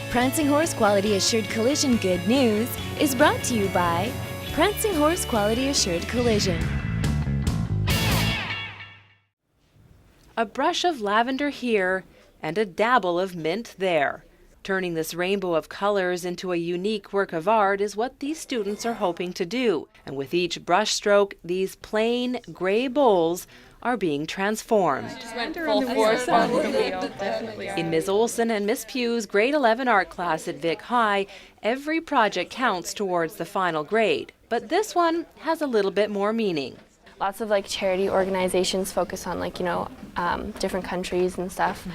Prancing Horse Quality Assured Collision Good News is brought to you by Prancing Horse Quality Assured Collision. A brush of lavender here and a dabble of mint there. Turning this rainbow of colors into a unique work of art is what these students are hoping to do. And with each brush stroke, these plain gray bowls are being transformed. In Ms. Olson and Ms. Pugh's grade 11 art class at Vic High, every project counts towards the final grade. But this one has a little bit more meaning. Lots of charity organizations focus on different countries and stuff.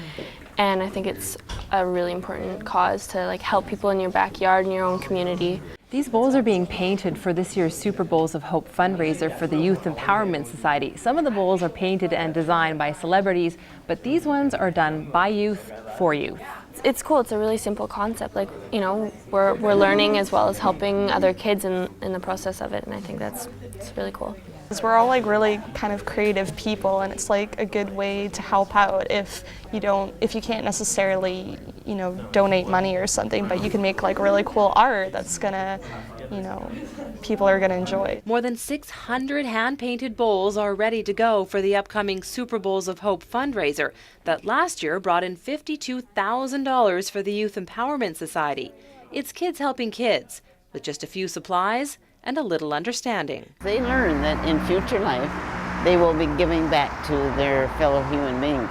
And I think it's a really important cause to help people in your backyard, in your own community. These bowls are being painted for this year's Super Bowls of Hope fundraiser for the Youth Empowerment Society. Some of the bowls are painted and designed by celebrities, but these ones are done by youth for youth. It's cool. It's a really simple concept. We're learning as well as helping other kids in the process of it, and I think it's really cool. We're all really kind of creative people, and it's a good way to help out if you can't necessarily donate money or something, but you can make really cool art that's gonna people are gonna enjoy. More than 600 hand-painted bowls are ready to go for the upcoming Super Bowls of Hope fundraiser that last year brought in $52,000 for the Youth Empowerment Society. It's kids helping kids with just a few supplies and a little understanding. They learn that in future life they will be giving back to their fellow human beings.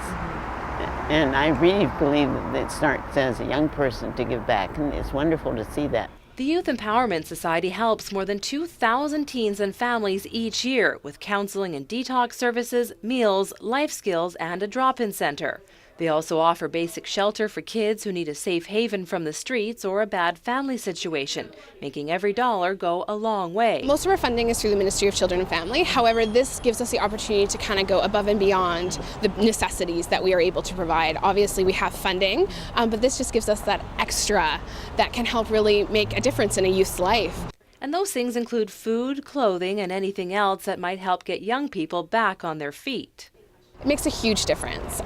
And I really believe that it starts as a young person to give back, and it's wonderful to see that. The Youth Empowerment Society helps more than 2,000 teens and families each year with counseling and detox services, meals, life skills, and a drop-in center. They also offer basic shelter for kids who need a safe haven from the streets or a bad family situation, making every dollar go a long way. Most of our funding is through the Ministry of Children and Family. However, this gives us the opportunity to kind of go above and beyond the necessities that we are able to provide. Obviously, we have funding, but this just gives us that extra that can help really make a difference in a youth's life. And those things include food, clothing, and anything else that might help get young people back on their feet. It makes a huge difference.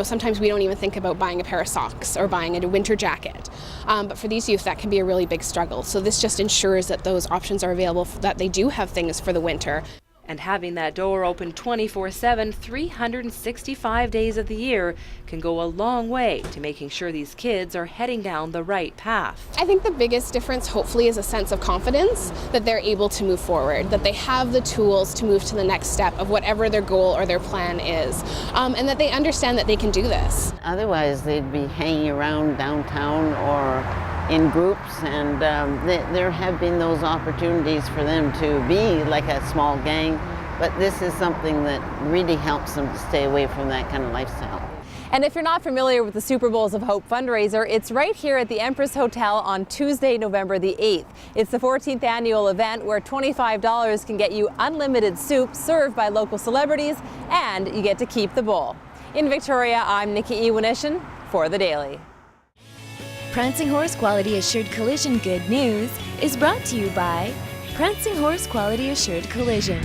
Sometimes we don't even think about buying a pair of socks or buying a winter jacket. But for these youth, that can be a really big struggle. So this just ensures that those options are available, that they do have things for the winter. And having that door open 24/7, 365 days of the year can go a long way to making sure these kids are heading down the right path. I think the biggest difference, hopefully, is a sense of confidence that they're able to move forward, that they have the tools to move to the next step of whatever their goal or their plan is, and that they understand that they can do this. Otherwise, they'd be hanging around downtown or in groups, and there have been those opportunities for them to be like a small gang, but this is something that really helps them to stay away from that kind of lifestyle. And if you're not familiar with the Super Bowls of Hope fundraiser, it's right here at the Empress Hotel on Tuesday, November the 8th. It's the 14th annual event where $25 can get you unlimited soup served by local celebrities, and you get to keep the bowl. In Victoria, I'm Nikki Ewanyshyn for The Daily. Prancing Horse Quality Assured Collision Good News is brought to you by Prancing Horse Quality Assured Collision.